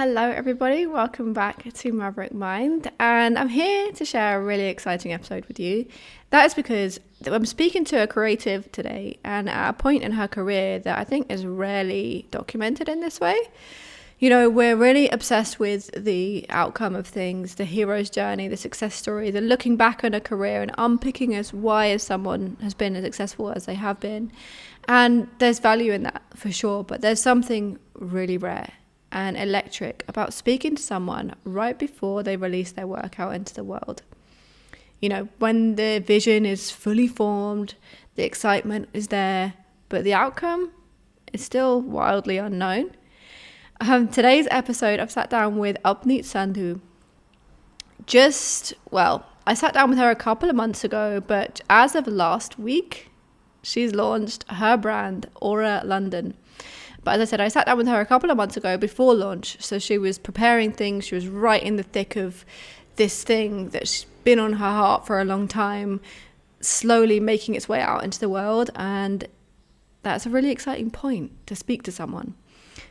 Hello, everybody. Welcome back to Maverick Mind. And I'm here to share a really exciting episode with you. That is because I'm speaking to a creative today and at a point in her career that I think is rarely documented in this way. You know, we're really obsessed with the outcome of things, the hero's journey, the success story, the looking back on a career and unpicking as why someone has been as successful as they have been. And there's value in that for sure, but there's something really rare and electric about speaking to someone right before they release their work out into the world. You know, when the vision is fully formed, the excitement is there, but the outcome is still wildly unknown. Today's episode, I've sat down with Apneet Sandhu. I sat down with her a couple of months ago, but as of last week, she's launched her brand, AURRA London. But as I said, I sat down with her a couple of months ago before launch. So she was preparing things. She was right in the thick of this thing that's been on her heart for a long time, slowly making its way out into the world. And that's a really exciting point to speak to someone.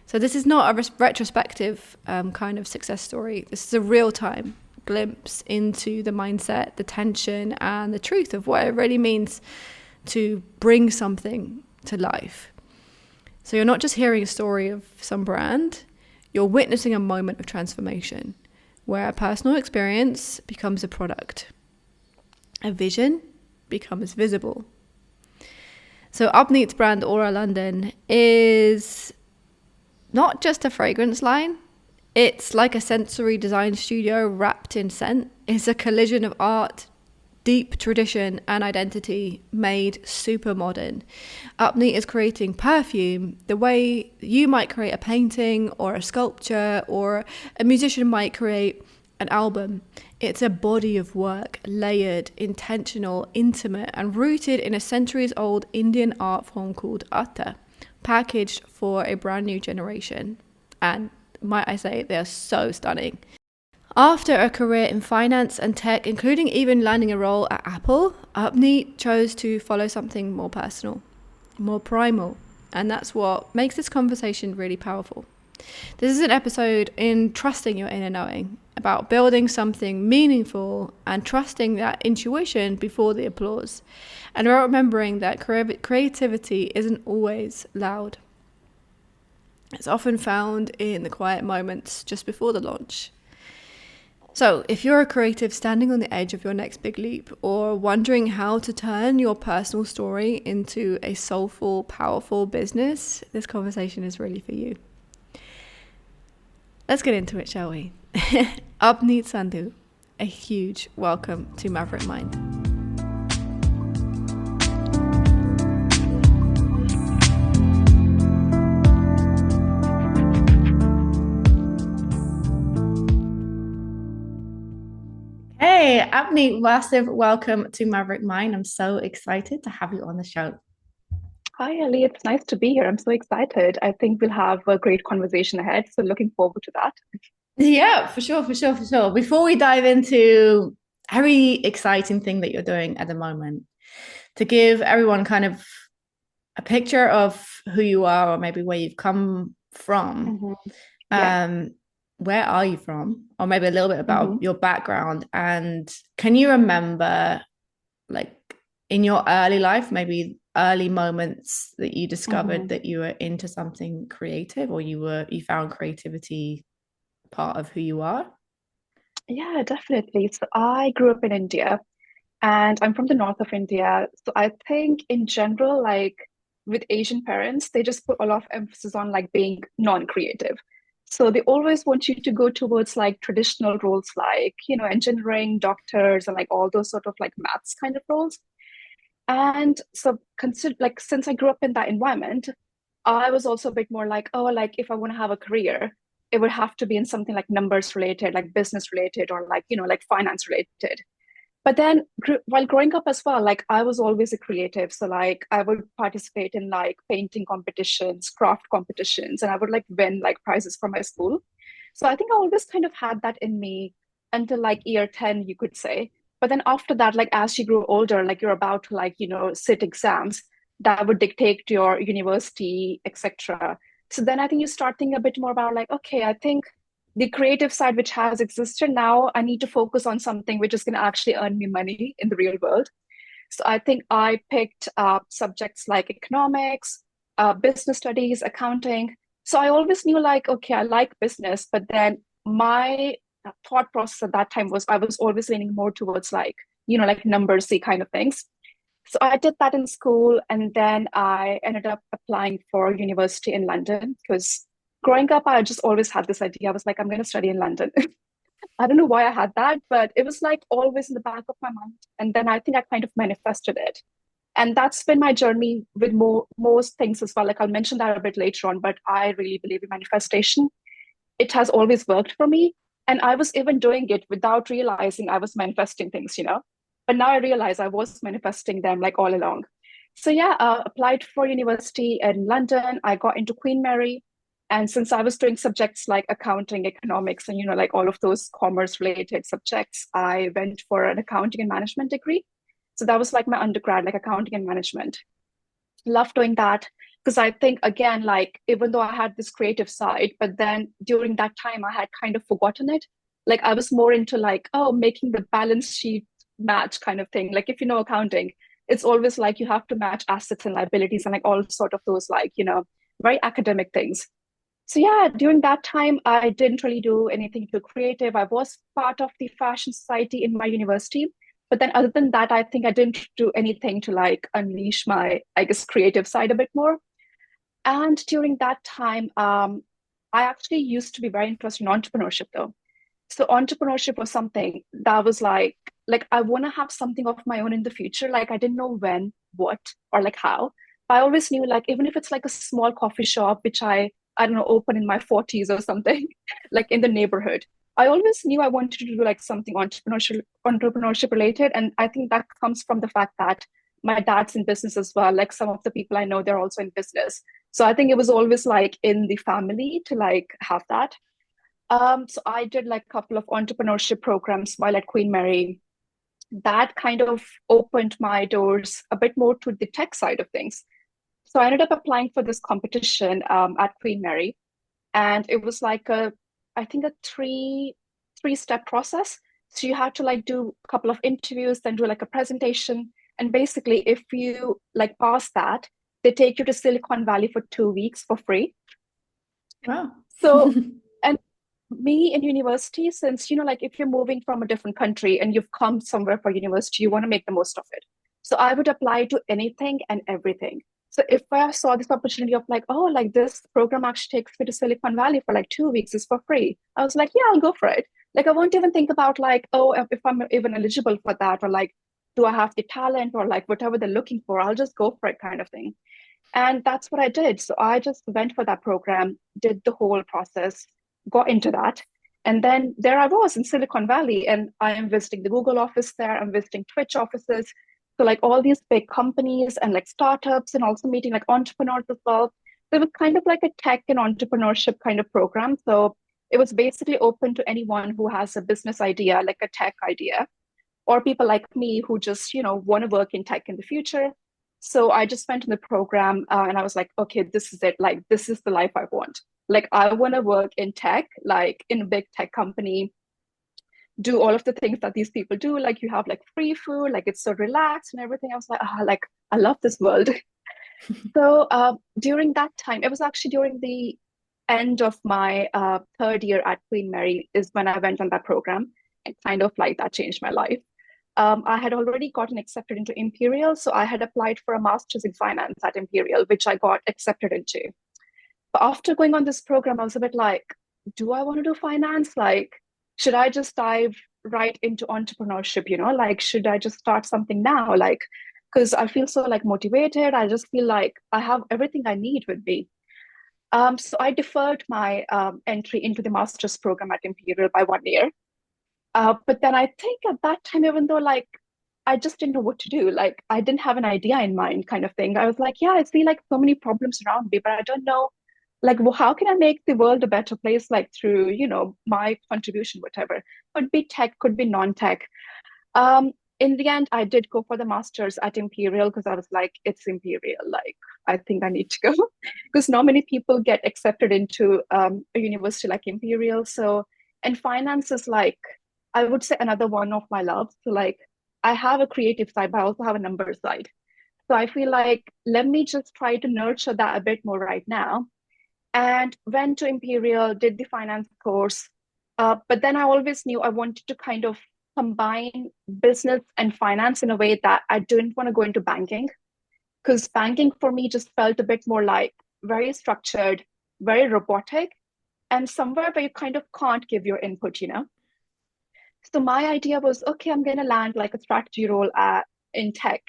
So this is not a retrospective kind of success story. This is a real-time glimpse into the mindset, the tension, and the truth of what it really means to bring something to life. So you're not just hearing a story of some brand, you're witnessing a moment of transformation where a personal experience becomes a product. A vision becomes visible. So Apneet's brand, AURRA London, is not just a fragrance line. It's like a sensory design studio wrapped in scent. It's a collision of art, deep tradition and identity made super modern. Apneet is creating perfume the way you might create a painting or a sculpture or a musician might create an album. It's a body of work, layered, intentional, intimate, and rooted in a centuries-old Indian art form called Attar, packaged for a brand new generation. And might I say, they're so stunning. After a career in finance and tech, including even landing a role at Apple, Apneet chose to follow something more personal, more primal, and that's what makes this conversation really powerful. This is an episode in trusting your inner knowing, about building something meaningful and trusting that intuition before the applause, and about remembering that creativity isn't always loud. It's often found in the quiet moments just before the launch. So if you're a creative standing on the edge of your next big leap or wondering how to turn your personal story into a soulful, powerful business, this conversation is really for you. Let's get into it, shall we? Apneet Sandhu, a huge welcome to Maverick Mind. Hey, Apneet, massive welcome to Maverick Mind. I'm so excited to have you on the show. Hi, Ellie. It's nice to be here. I'm so excited. I think we'll have a great conversation ahead. So looking forward to that. Yeah, for sure, for sure, for sure. Before we dive into every exciting thing that you're doing at the moment, to give everyone kind of a picture of who you are or maybe where you've come from, hmm Yeah. um, where are you from? Or maybe a little bit hmm about your background. And can you remember, like, in your early life, maybe early moments that you discovered hmm that you were into something creative or you found creativity part of who you are? Yeah, definitely. So I grew up in India and I'm from the north of India. So I think in general, like with Asian parents, they just put a lot of emphasis on like being non-creative. So they always want you to go towards like traditional roles like, engineering, doctors, and like all those sort of like maths kind of roles. And so consider like since I grew up in that environment, I was also a bit more like, oh, like if I want to have a career, it would have to be in something like numbers related, like business related, or like, like finance related. But then while growing up as well, like I was always a creative. So like I would participate in like painting competitions, craft competitions, and I would like win like prizes for my school. So I think I always kind of had that in me until like year 10, you could say. But then after that, like as you grow older, like you're about to like, sit exams that would dictate to your university, etc. So then I think you start thinking a bit more about like, okay, I think the creative side, which has existed, now I need to focus on something which is going to actually earn me money in the real world. So I think I picked subjects like economics, business studies, accounting. So I always knew like, okay, I like business, but then my thought process at that time was I was always leaning more towards like, like numbersy kind of things. So I did that in school, and then I ended up applying for university in London because growing up, I just always had this idea. I was like, I'm going to study in London. I don't know why I had that, but it was like always in the back of my mind. And then I think I kind of manifested it. And that's been my journey with most things as well. Like I'll mention that a bit later on, but I really believe in manifestation. It has always worked for me. And I was even doing it without realizing I was manifesting things. But now I realize I was manifesting them like all along. So yeah, applied for university in London. I got into Queen Mary. And since I was doing subjects like accounting, economics, and like all of those commerce related subjects, I went for an accounting and management degree. So that was like my undergrad, like accounting and management. Love doing that because I think again, like even though I had this creative side, but then during that time I had kind of forgotten it. Like I was more into like, oh, making the balance sheet match kind of thing. Like if you know accounting, it's always like you have to match assets and liabilities and like all sort of those like, very academic things. So yeah, during that time, I didn't really do anything too creative. I was part of the fashion society in my university, but then other than that, I think I didn't do anything to like unleash my, I guess, creative side a bit more. And during that time, I actually used to be very interested in entrepreneurship though. So entrepreneurship was something that was like I want to have something of my own in the future. Like I didn't know when, what, or like how. I always knew like even if it's like a small coffee shop, which I don't know, open in my 40s or something, like in the neighborhood. I always knew I wanted to do like something entrepreneurship related. And I think that comes from the fact that my dad's in business as well. Like some of the people I know, they're also in business. So I think it was always like in the family to like have that. So I did like a couple of entrepreneurship programs while at Queen Mary. That kind of opened my doors a bit more to the tech side of things. So I ended up applying for this competition at Queen Mary, and it was like I think a three step process. So you had to like do a couple of interviews, then do like a presentation, and basically, if you like pass that, they take you to Silicon Valley for 2 weeks for free. Wow. So, and me in university, since, like if you're moving from a different country and you've come somewhere for university, you want to make the most of it. So I would apply to anything and everything. So if I saw this opportunity of like, oh, like this program actually takes me to Silicon Valley for like 2 weeks, is for free. I was like, yeah, I'll go for it. Like I won't even think about like, oh, if I'm even eligible for that, or like, do I have the talent, or like whatever they're looking for, I'll just go for it kind of thing. And that's what I did. So I just went for that program, did the whole process, got into that. And then there I was in Silicon Valley, and I am visiting the Google office there. I'm visiting Twitch offices. So, like all these big companies and like startups, and also meeting like entrepreneurs as well. So it was kind of like a tech and entrepreneurship kind of program. So it was basically open to anyone who has a business idea, like a tech idea, or people like me who just want to work in tech in the future. So I just went in the program, and I was like, okay, this is it. Like this is the life I want. Like I want to work in tech, like in a big tech company, do all of the things that these people do. Like you have like free food, like it's so relaxed and everything. I was like, like I love this world. So during that time, it was actually during the end of my third year at Queen Mary is when I went on that program, and kind of like that changed my life. I had already gotten accepted into Imperial, so I had applied for a master's in finance at Imperial, which I got accepted into. But after going on this program, I was a bit like, do I want to do finance? Like, should I just dive right into entrepreneurship? Like, should I just start something now? Like, because I feel so like motivated. I just feel like I have everything I need with me. So I deferred my entry into the master's program at Imperial by 1 year. But then I think at that time, even though like I just didn't know what to do, like I didn't have an idea in mind, kind of thing. I was like, yeah, I see like so many problems around me, but I don't know, like, well, how can I make the world a better place, like through, my contribution, whatever. Could be tech, could be non-tech. Um, in the end, I did go for the master's at Imperial because I was like, it's Imperial. Like, I think I need to go because not many people get accepted into a university like Imperial. So And finance is like, I would say another one of my loves. So like I have a creative side, but I also have a number side. So I feel like let me just try to nurture that a bit more right now. And went to Imperial, did the finance course. But then I always knew I wanted to kind of combine business and finance in a way that I didn't want to go into banking, because banking for me just felt a bit more like very structured, very robotic, and somewhere where you kind of can't give your input. So my idea was, okay, I'm going to land like a strategy role in tech.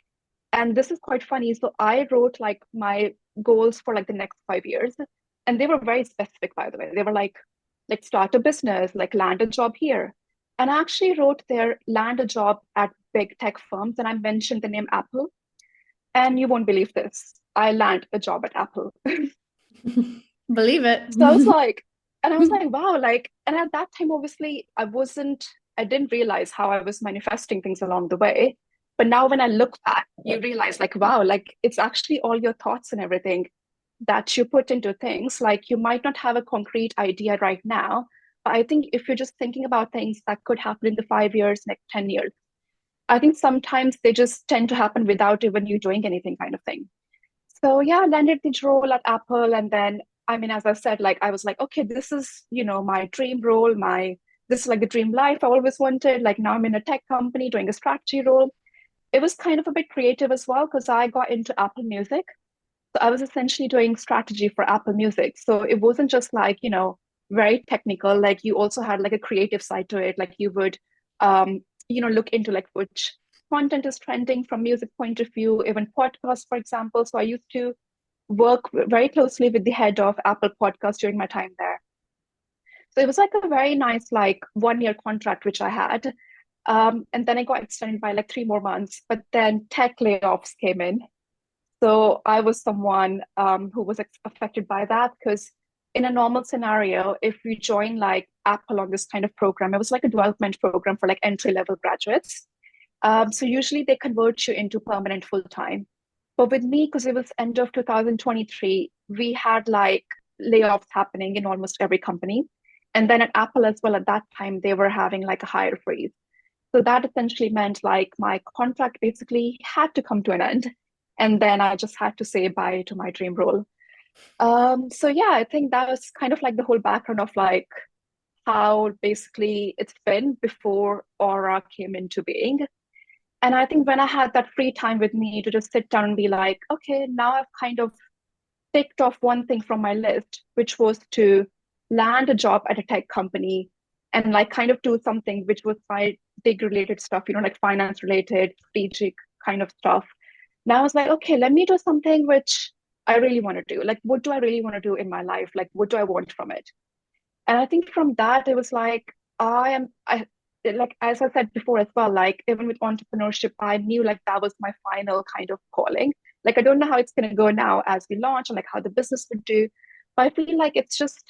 And this is quite funny. So I wrote like my goals for like the next 5 years. And they were very specific, by the way. They were like start a business, like land a job here. And I actually wrote there, land a job at big tech firms. And I mentioned the name Apple. And you won't believe this. I land a job at Apple. Believe it. So I was like, and I was like, wow, like, and at that time, obviously, I didn't realize how I was manifesting things along the way. But now when I look back, you realize, like, wow, like, it's actually all your thoughts and everything that you put into things. Like, you might not have a concrete idea right now, but I think if you're just thinking about things that could happen in the 5 years, next 10 years, I think sometimes they just tend to happen without even you doing anything, kind of thing. So yeah, I landed the role at Apple. And then, I mean, as I said, like I was like, okay, this is, my dream role, this is like the dream life I always wanted. Like now I'm in a tech company doing a strategy role. It was kind of a bit creative as well because I got into Apple Music. So I was essentially doing strategy for Apple Music. So it wasn't just like, very technical. Like you also had like a creative side to it. Like you would, look into like which content is trending from music point of view, even podcasts, for example. So I used to work very closely with the head of Apple Podcast during my time there. So it was like a very nice, like 1 year contract, which I had. And then it got extended by like 3 more months. But then tech layoffs came in. So I was someone who was affected by that because in a normal scenario, if you join like Apple on this kind of program, it was like a development program for like entry level graduates. So usually they convert you into permanent full time. But with me, because it was end of 2023, we had like layoffs happening in almost every company. And then at Apple as well, at that time, they were having like a hire freeze. So that essentially meant like my contract basically had to come to an end. And then I just had to say bye to my dream role. So yeah, I think that was kind of like the whole background of like how basically it's been before Aura came into being. And I think when I had that free time with me to just sit down and be like, okay, now I've kind of ticked off one thing from my list, which was to land a job at a tech company and like kind of do something which was my big related stuff, like finance related, strategic kind of stuff. Now I was like, okay, let me do something which I really want to do. Like, what do I really want to do in my life? Like, what do I want from it? And I think from that, it was like, like, as I said before as well, like, even with entrepreneurship, I knew like that was my final kind of calling. Like, I don't know how it's going to go now as we launch and like how the business would do. But I feel like it's just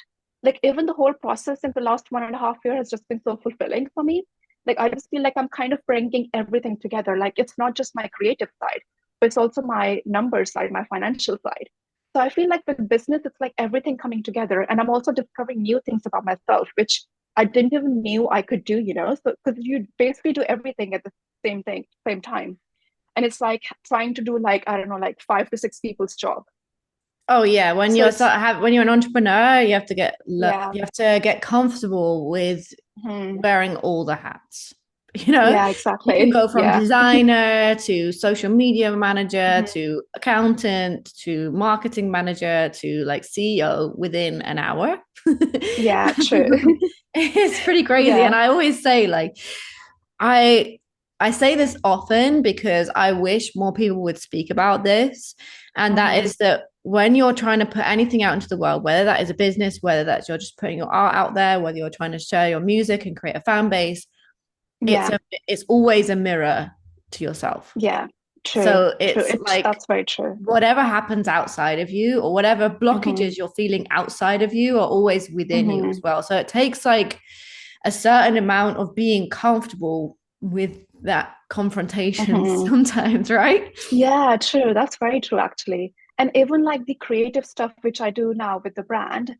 like, even the whole process in the last 1.5 years has just been so fulfilling for me. Like, I just feel like I'm kind of bringing everything together. Like, it's not just my creative side, but it's also my numbers side, my financial side. So I feel like with business, it's like everything coming together. And I'm also discovering new things about myself, which I didn't even knew I could do. So because you basically do everything at the same time. And it's like trying to do like, I don't know, like 5 to 6 people's job. Oh yeah, So it's when you're an entrepreneur, yeah. you have to get comfortable with Mhm. wearing all the hats. You know, Yeah, you can exactly. go from Yeah. designer to social media manager Mhm. to accountant to marketing manager to like CEO within an hour. Yeah, true. It's pretty crazy. And Yeah. I always say like I I say this often because I wish more people would speak about this. And that Hmm. is that when you're trying to put anything out into the world, whether that is a business, whether that's you're just putting your art out there, whether you're trying to share your music and create a fan base, Yeah. it's always a mirror to yourself. Yeah. True. So True. it's like That's very true. whatever happens outside of you or whatever Hmm. blockages you're feeling outside of you are always within you as Hmm. well. So it takes like a certain amount of being comfortable with that confrontation Hmm. sometimes, right? Yeah, true. That's very true, actually. And even like the creative stuff which I do now with the brand,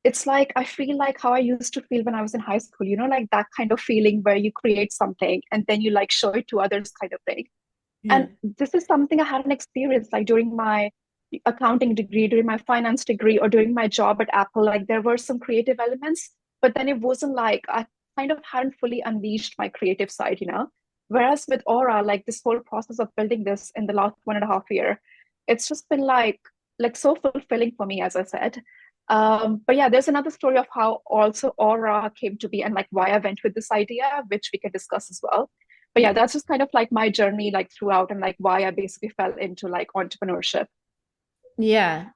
it's like I feel like how I used to feel when I was in high school, like that kind of feeling where you create something and then you like show it to others kind of thing. Yeah. And this is something I hadn't experienced like during my accounting degree, during my finance degree, or during my job at Apple. Like there were some creative elements, but then it wasn't like I kind of hadn't fully unleashed my creative side. Whereas with Aura, like this whole process of building this in the last 1.5 year, it's just been like so fulfilling for me, as I said. But yeah, there's another story of how also Aura came to be and like why I went with this idea, which we can discuss as well. But yeah, Yeah. that's just kind of like my journey like throughout and like why I basically fell into like entrepreneurship. Yeah.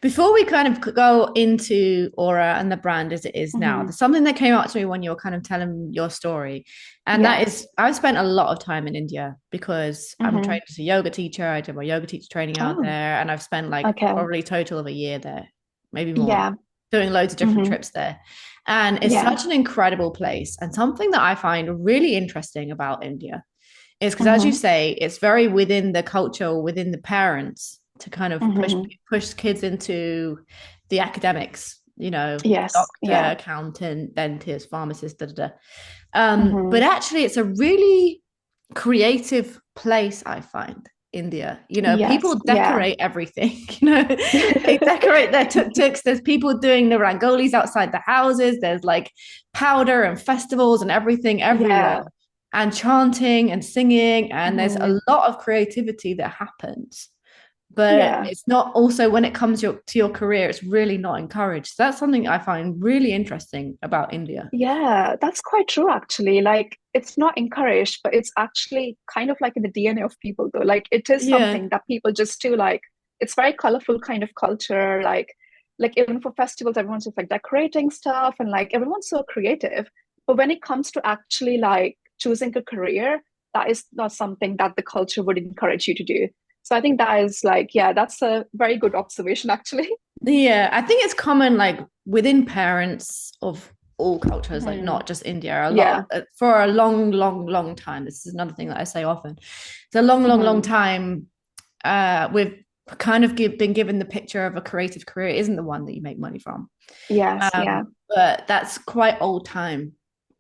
Before we kind of go into Aura and the brand as it is now, Hmm. there's something that came up to me when you were kind of telling your story. And Yeah. that is, I've spent a lot of time in India because I'm Hmm. trained as a yoga teacher. I did my yoga teacher training out Oh, there, and I've spent like okay. probably a total of a year there, maybe more, Yeah. doing loads of different Hmm. trips there. And it's Yeah. such an incredible place. And something that I find really interesting about India is because, as you Hmm. say, it's very within the culture, within the parents to kind of Hmm. push kids into the academics, Yes. doctor, Yeah. accountant, dentist, pharmacist, da da da. But Hmm. actually, it's a really creative place, I find. India, Yes. people Yeah. decorate everything. They decorate their tuk-tuks. There's people doing the rangolis outside the houses. There's like powder and festivals and everything everywhere, Yeah. and chanting and singing, and there's Hmm. a lot of creativity that happens, but Yeah. it's not, also when it comes to your career, it's really not encouraged. So that's something I find really interesting about India. Yeah, that's quite true actually. Like it's not encouraged, but it's actually kind of like in the DNA of people though. Like it is Yeah. something that people just do like it's very colorful kind of culture. Like even for festivals, everyone's just like decorating stuff and like everyone's so creative. But when it comes to actually like choosing a career, that is not something that the culture would encourage you to do. So I think that is like, yeah, that's a very good observation actually. Yeah, I think it's common like within parents of all cultures, like Mhm. not just India. A lot Yeah. for a long, long, long time. This is another thing that I say often. It's a long, long, long Hmm. time. We've kind of been given the picture of a creative career isn't the one that you make money from. Yes. Yeah. But that's quite old time.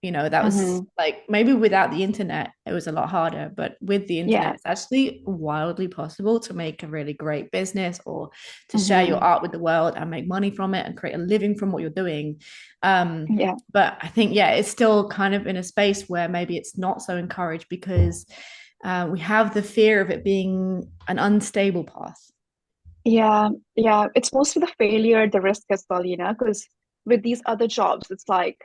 That was Hmm. like maybe without the internet, it was a lot harder. But with the internet, Yeah. it's actually wildly possible to make a really great business or to share your Hmm. art with the world and make money from it and create a living from what you're doing. Yeah. But I think, yeah, it's still kind of in a space where maybe it's not so encouraged because we have the fear of it being an unstable path. Yeah. Yeah. It's mostly the failure, the risk as well, because with these other jobs, it's like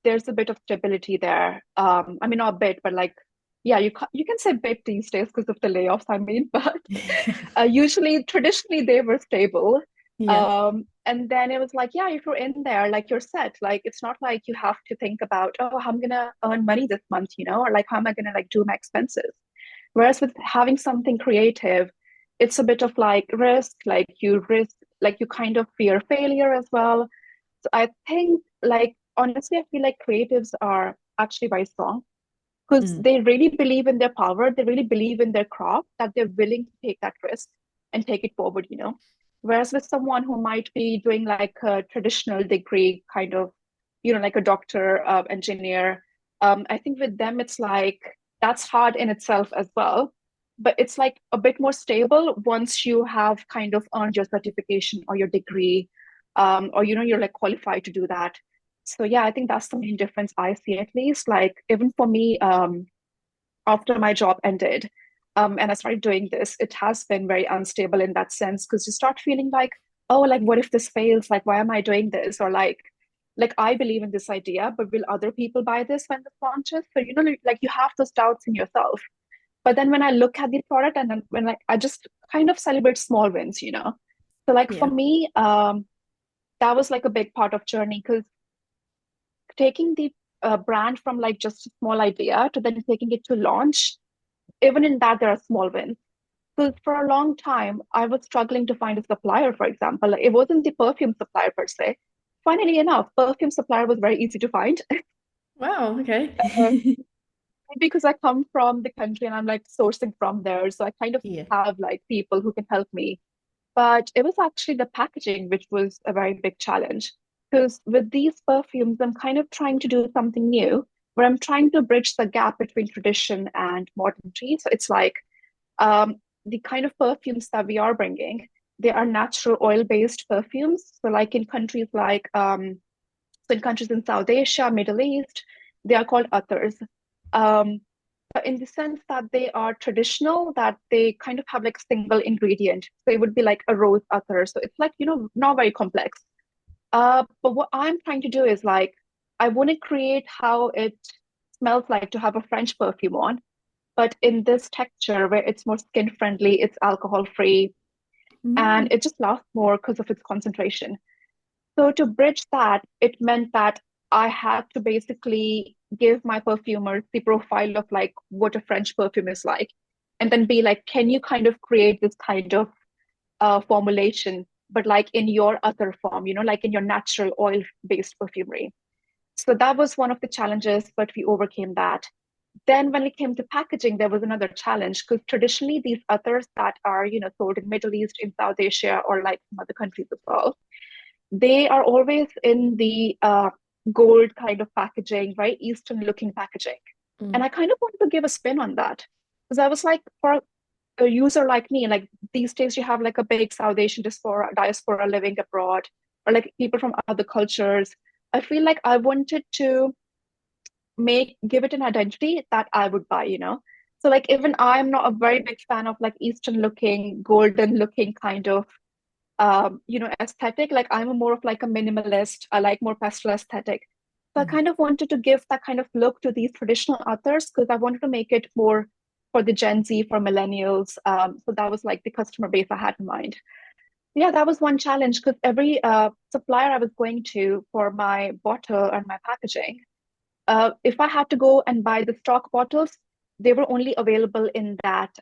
there's a bit of stability there. I mean, not a bit, but like, yeah, you can say bit these days because of the layoffs, I mean, but usually, traditionally, they were stable. Yeah. And then it was like, yeah, if you're in there, like you're set. Like it's not like you have to think about, oh, how I'm gonna earn money this month, or like how am I gonna like do my expenses? Whereas with having something creative, it's a bit of like risk, like you kind of fear failure as well. So I think like honestly, I feel like creatives are actually very strong because Mm. they really believe in their power, they really believe in their craft, that they're willing to take that risk and take it forward. Whereas with someone who might be doing like a traditional degree, kind of, like a doctor, engineer, I think with them, it's like that's hard in itself as well. But it's like a bit more stable once you have kind of earned your certification or your degree, or you're like qualified to do that. So yeah, I think that's the main difference I see at least. Like even for me, after my job ended, and I started doing this, it has been very unstable in that sense because you start feeling like, oh, like what if this fails? Like, why am I doing this? Or like I believe in this idea, but will other people buy this when this launches? So like you have those doubts in yourself. But then when I look at the product and then when like I just kind of celebrate small wins. So like for Yeah. me, that was like a big part of journey because taking the brand from like just a small idea to then taking it to launch, even in that, there are small wins. Because for a long time, I was struggling to find a supplier, for example. Like, it wasn't the perfume supplier per se. Funnily enough, perfume supplier was very easy to find. Wow. Okay. uh, because I come from the country and I'm like sourcing from there. So I kind of Yeah. have like people who can help me. But it was actually the packaging, which was a very big challenge. Because with these perfumes, I'm kind of trying to do something new where I'm trying to bridge the gap between tradition and modernity. So it's like um, the kind of perfumes that we are bringing, they are natural oil-based perfumes. So like in countries like so in countries in South Asia, Middle East, they are called athars. Um, but in the sense that they are traditional, that they kind of have like a single ingredient. So it would be like a rose attar. So it's like, not very complex. But what I'm trying to do is like, I want to create how it smells like to have a French perfume on, but in this texture where it's more skin friendly, it's alcohol free, and Mm. it just lasts more because of its concentration. So to bridge that, it meant that I had to basically give my perfumers the profile of like what a French perfume is like, and then be like, can you kind of create this kind of formulation, but like in your other form, like in your natural oil-based perfumery. So that was one of the challenges, but we overcame that. Then when it came to packaging, there was another challenge because traditionally these others that are, sold in Middle East, in South Asia, or like some other countries as well, they are always in the gold kind of packaging, right? Eastern looking packaging. And Mm. I kind of wanted to give a spin on that because I was like, for a user like me, like these days you have like a big South Asian diaspora living abroad, or like people from other cultures. I feel like I wanted to give it an identity that I would buy. So like even I'm not a very big fan of like Eastern looking, golden looking kind of aesthetic. Like I'm a more of like a minimalist. I like more pastel aesthetic. So I Mm. kind of wanted to give that kind of look to these traditional authors because I wanted to make it more for the Gen Z, for millennials. So that was like the customer base I had in mind. Yeah, that was one challenge because every supplier I was going to for my bottle and my packaging, if I had to go and buy the stock bottles, they were only available in that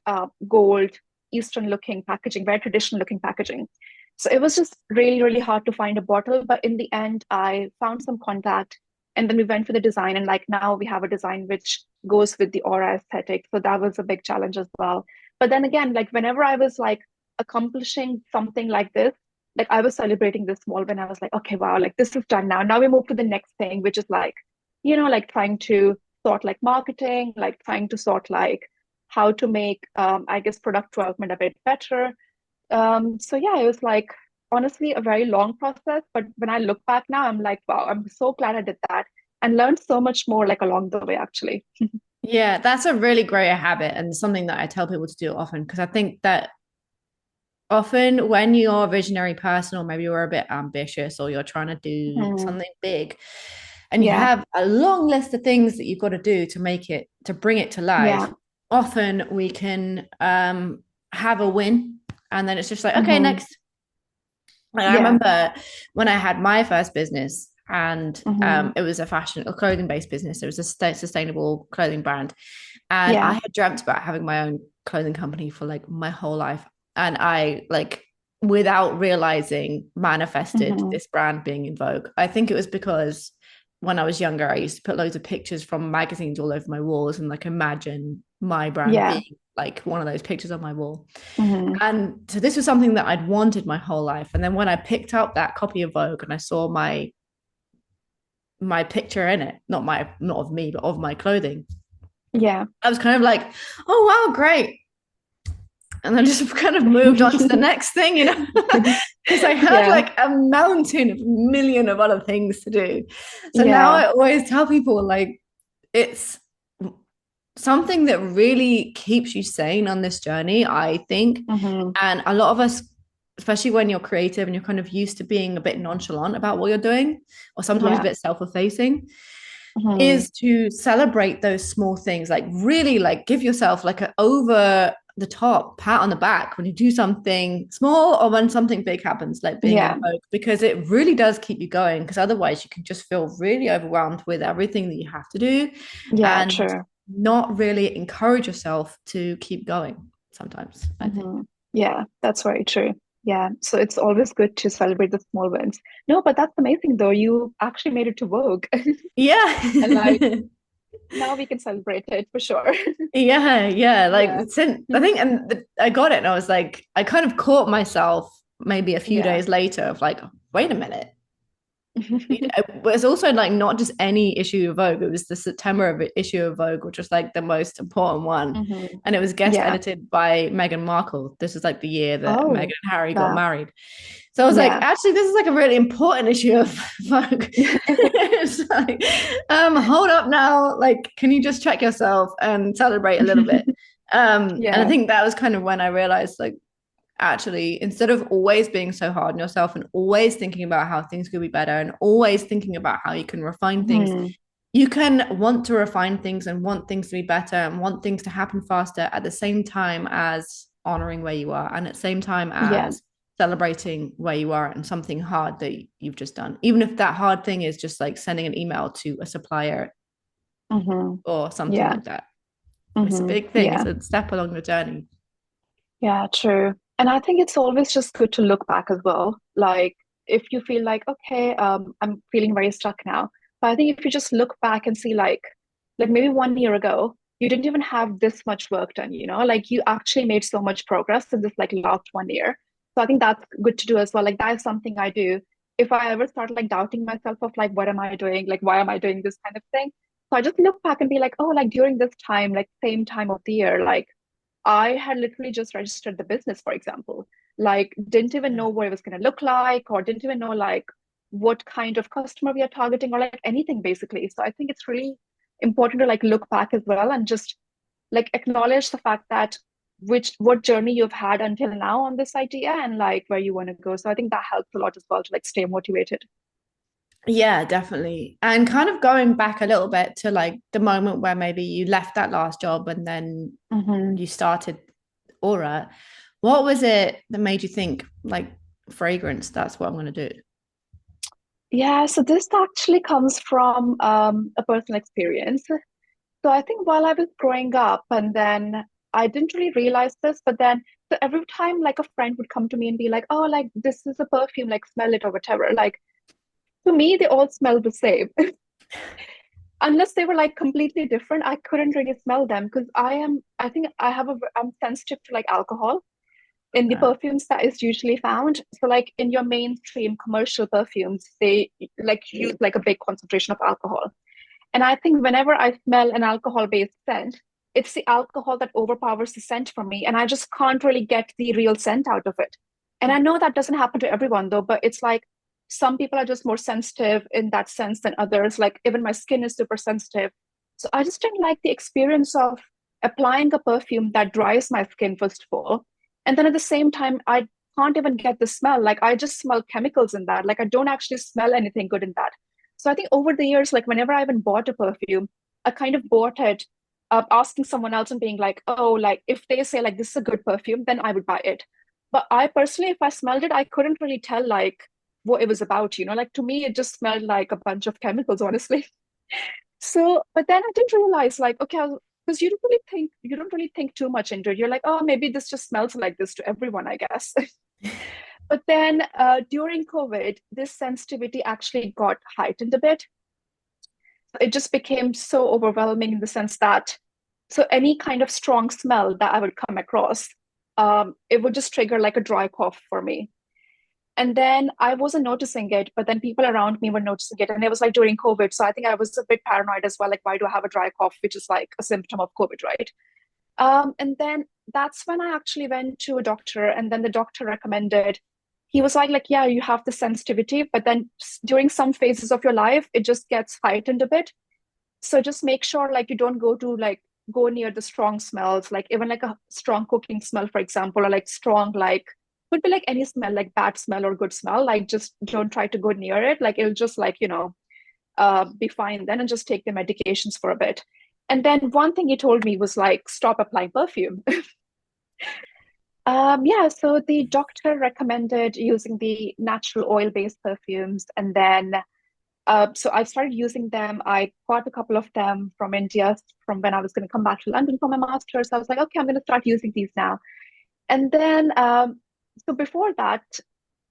gold, Eastern looking packaging, very traditional looking packaging. So it was just really, really hard to find a bottle. But in the end, I found some contact and then we went for the design. And like now we have a design which goes with the aura aesthetic. So that was a big challenge as well. But then again, like whenever I was like accomplishing something like this, like I was celebrating this small when I was like, okay, wow, like this is done now. Now we move to the next thing, which is like, like trying to sort like marketing, like trying to sort like how to make, I guess, product development a bit better. So yeah, it was like honestly a very long process, but when I look back now, I'm like, wow, I'm so glad I did that and learned so much more like along the way, actually. Yeah, that's a really great habit and something that I tell people to do often because I think that often when you're a visionary person or maybe you're a bit ambitious or you're trying to do Mhm. something big and you Yeah, have a long list of things that you've got to do to make it to bring it to life, yeah. often we can have a win and then it's just like okay, Hmm. next. Like, I Yeah. remember when I had my first business and Hmm. it was a fashion or clothing based business. It was a sustainable clothing brand. And I Yeah. had dreamt about having my own clothing company for like my whole life. And I like without realizing manifested Hmm. this brand being in vogue. I think it was because when I was younger, I used to put loads of pictures from magazines all over my walls and like imagine my brand Yeah. being like one of those pictures on my wall. Hmm. And so this was something that I'd wanted my whole life. And then when I picked up that copy of Vogue and I saw my picture in it, not of me, but of my clothing, Yeah. I was kind of like, oh wow, great. And then just kind of moved on to the next thing, because I had Yeah. like a mountain of million of other things to do. So now Yeah. I always tell people like it's something that really keeps you sane on this journey, I think. Hmm. And a lot of us, especially when you're creative and you're kind of used to being a bit nonchalant about what you're doing, or sometimes a Yeah. bit self-effacing, Hmm. is to celebrate those small things. Like really like give yourself like an over the top pat on the back when you do something small or when something big happens, like being in Yeah. Vogue, because it really does keep you going. Because otherwise you can just feel really overwhelmed with everything that you have to do Yeah, and true. not really encourage yourself to keep going sometimes, I think. Hmm. Yeah, that's very true. Yeah, so it's always good to celebrate the small wins. No, but that's amazing though. You actually made it to Vogue. And like Yeah. now we can celebrate it for sure. Yeah. Like Yeah. since I think, and I got it, and I was like, I kind of caught myself maybe a few Yeah. days later of like, wait a minute, But it's also like not just any issue of Vogue. It was the September issue of Vogue, which was like the most important one. Hmm. And it was guest Yeah. edited by Meghan Markle. This was like the year that Meghan Oh, and Harry got wow. married. So I was like, Yeah. actually, this is like a really important issue of Vogue. It's like, hold up now. Like, can you just check yourself and celebrate a little bit? And I Yeah. think that was kind of when I realized, like, actually, instead of always being so hard on yourself and always thinking about how things could be better and always thinking about how you can refine things, Hmm. you can want to refine things and want things to be better and want things to happen faster at the same time as honoring where you are and at the same time Yeah. as celebrating where you are and something hard that you've just done, even if that hard thing is just like sending an email to a supplier Hmm. or something Yeah. like that. It's a Hmm. big thing, it's Yeah. a step along the journey. Yeah, true. And I think it's always just good to look back as well. Like if you feel like, okay, I'm feeling very stuck now. But I think if you just look back and see like maybe 1 year ago, you didn't even have this much work done, like you actually made so much progress in this like last 1 year. So I think that's good to do as well. Like that is something I do. If I ever start like doubting myself of like, what am I doing? Like, why am I doing this kind of thing? So I just look back and be like, oh, like during this time, like same time of the year, like I had literally just registered the business, for example. Like, didn't even know what it was going to look like, or didn't even know like what kind of customer we are targeting, or like anything basically. So I think it's really important to like look back as well and just like acknowledge the fact that which what journey you've had until now on this idea and like where you want to go. So I think that helps a lot as well to like stay motivated. Yeah, definitely. And kind of going back a little bit to like the moment where maybe you left that last job and then Hmm. you started Aura, what was it that made you think like fragrance, that's what I'm going to do? Yeah, so this actually comes from a personal experience. So I think while I was growing up, and then I didn't really realize this, but then so every time like a friend would come to me and be like, "Oh, like this is a perfume, like smell it or whatever." Like to me, they all smell the same. Unless they were like completely different, I couldn't really smell them because I think I'm sensitive to like alcohol in the Uh, perfumes that is usually found. So like in your mainstream commercial perfumes, they like use like a big concentration of alcohol. And I think whenever I smell an alcohol based scent, it's the alcohol that overpowers the scent for me. And I just can't really get the real scent out of it. And I know that doesn't happen to everyone though, but it's like some people are just more sensitive in that sense than others. Like even my skin is super sensitive. So I just didn't like the experience of applying a perfume that dries my skin, first of all. And then at the same time, I can't even get the smell. Like I just smell chemicals in that. Like I don't actually smell anything good in that. So I think over the years, like whenever I even bought a perfume, I kind of bought it asking someone else and being like, oh, like if they say like this is a good perfume, then I would buy it. But I personally, if I smelled it, I couldn't really tell like what it was about, Like to me, it just smelled like a bunch of chemicals, honestly. So, but then I didn't realize like, okay, because you don't really think too much into it. You're like, oh, maybe this just smells like this to everyone, I guess. But then during COVID, this sensitivity actually got heightened a bit. It just became so overwhelming in the sense that so any kind of strong smell that I would come across, it would just trigger like a dry cough for me. And then I wasn't noticing it, but then people around me were noticing it. And it was like during COVID. So I think I was a bit paranoid as well. Like, why do I have a dry cough, which is like a symptom of COVID, right? And then that's when I actually went to a doctor, and then the doctor recommended. He was like, yeah, you have the sensitivity, but then during some phases of your life, it just gets heightened a bit. So just make sure like you don't go near the strong smells, like even like a strong cooking smell, for example, or like strong like could be like any smell, like bad smell or good smell. Like just don't try to go near it. Like it'll just like be fine then, and just take the medications for a bit. And then one thing he told me was like stop applying perfume. Yeah, so the doctor recommended using the natural oil-based perfumes, and then so I started using them. I got a couple of them from India from when I was going to come back to London for my master's. I was like, okay, I'm going to start using these now. And then, so before that,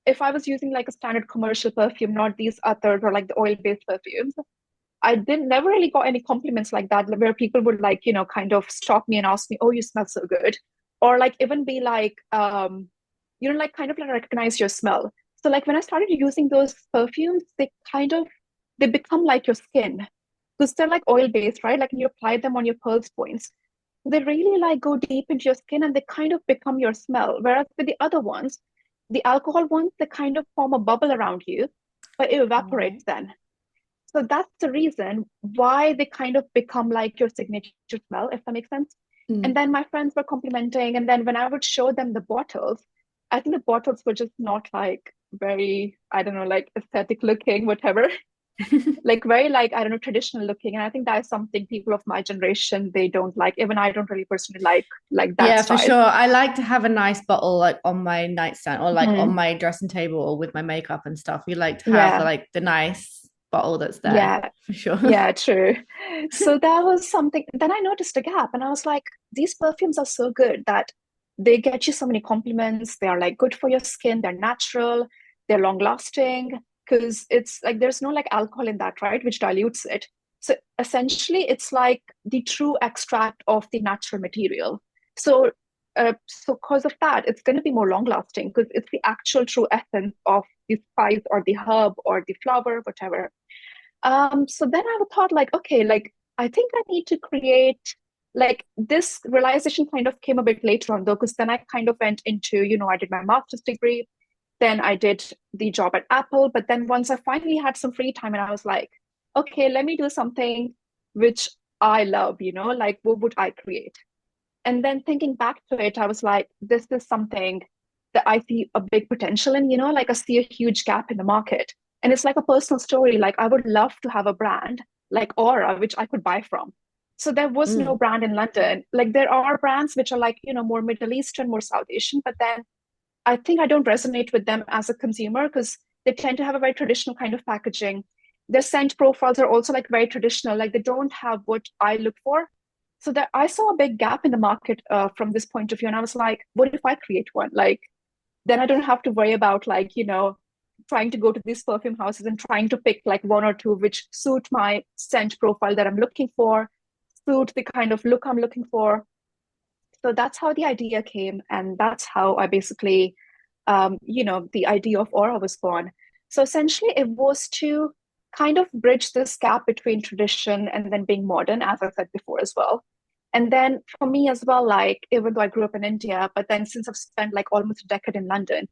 if I was using like a standard commercial perfume, not these others or like the oil-based perfumes, I didn't never really got any compliments like that, where people would like, kind of stop me and ask me, oh, you smell so good. Or like even be like, like kind of like recognize your smell. So like when I started using those perfumes, they become like your skin. Because they're like oil based, right? Like when you apply them on your pulse points, they really like go deep into your skin and they kind of become your smell. Whereas with the other ones, the alcohol ones, they kind of form a bubble around you, but it Right. evaporates then. So that's the reason why they kind of become like your signature smell, if that makes sense. And Mm. then my friends were complimenting, and then when I would show them the bottles, I think the bottles were just not like very, I don't know, like aesthetic looking, whatever. Like very like, I don't know, traditional looking. And I think that is something people of my generation they don't like. Even I don't really personally like that Yeah, for style. sure. I like to have a nice bottle like on my nightstand or like on Mhm. my dressing table or with my makeup and stuff. You like to have Yeah, like the nice bottle that's there yeah, for sure. yeah, true. So that was something. Then I noticed a gap, and I was like, these perfumes are so good that they get you so many compliments. They are like good for your skin. They're natural. They're long lasting because it's like there's no like alcohol in that, right? Which dilutes it. So essentially, it's like the true extract of the natural material. So, so because of that, it's going to be more long lasting because it's the actual true essence of the spice or the herb or the flower, whatever. So then I thought like, okay, like I think I need to create like this realization kind of came a bit later on though, because then I kind of went into, I did my master's degree, then I did the job at Apple, but then once I finally had some free time and I was like, okay, let me do something which I love, like what would I create? And then thinking back to it, I was like, this is something that I see a big potential in, like I see a huge gap in the market. And it's like a personal story. Like I would love to have a brand like Aura, which I could buy from. So there was no Mm. brand in London. Like there are brands which are like, more Middle Eastern, more South Asian, but then I think I don't resonate with them as a consumer because they tend to have a very traditional kind of packaging. Their scent profiles are also like very traditional. Like they don't have what I look for. So that I saw a big gap in the market from this point of view, and I was like, what if I create one? Like then I don't have to worry about like trying to go to these perfume houses and trying to pick like one or two which suit my scent profile that I'm looking for, suit the kind of look I'm looking for. So that's how the idea came, and that's how I basically, the idea of Aura was born. So essentially, it was to kind of bridge this gap between tradition and then being modern, as I said before as well. And then for me as well, like even though I grew up in India, but then since I've spent like almost a decade in London,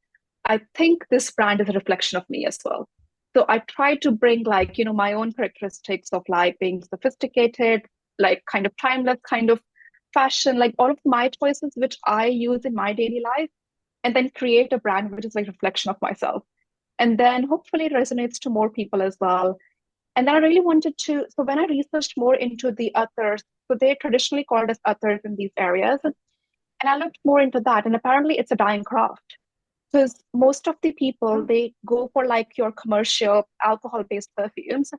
I think this brand is a reflection of me as well. So I try to bring like, my own characteristics of like being sophisticated, like kind of timeless, kind of fashion, like all of my choices which I use in my daily life, and then create a brand which is like a reflection of myself. And then hopefully it resonates to more people as well. And then I really wanted to, so when I researched more into the others, so they're traditionally called as others in these areas, and I looked more into that. And apparently it's a dying craft because most of the people Oh. they go for like your commercial alcohol-based perfumes.